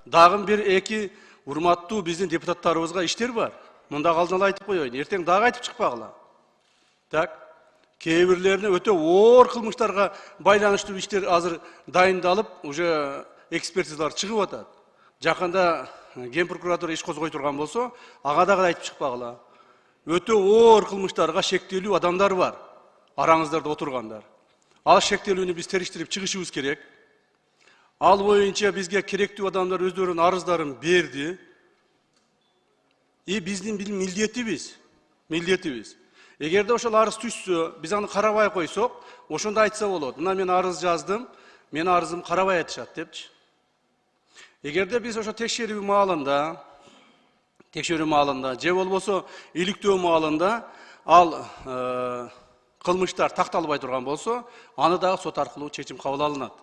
Дагы бир эки урматтуу биздин депутаттарыбызга иштер бар. Мында алдын ала айтып коеюн. Эртең дагы айтып чыкпагыла. Так. Кээ бирлерине өтө оор кылмыштарга байланыштуу иштер азыр дайындалып, уже экспертизалар чыгып атат. Жакында Ген прокуратура иш козгой турган болсо, ага дагы айтып чыкпагыла. Өтө оор кылмыштарга шектелүү адамдар бар. Араңыздарда отургандар. Ал шектелүүнү биз териштирип чыгышыбыз керек. Ал боюнча бизге керектүү адамдар өздөрүнүн арыздарын берди. Биздин милдетибиз. Эгерде ошол арыз түшсө, биз аны карабай койсок, ошондо айтса болот. Мына мен арыз жаздым, менин арызым карабай атышат депчи. Эгерде биз ошо текшерүү маалында, же болбосо иликтөө маалында ал кылмыштар такталбай турган болсо, аны дагы сот аркылуу чечим кабыл алынат.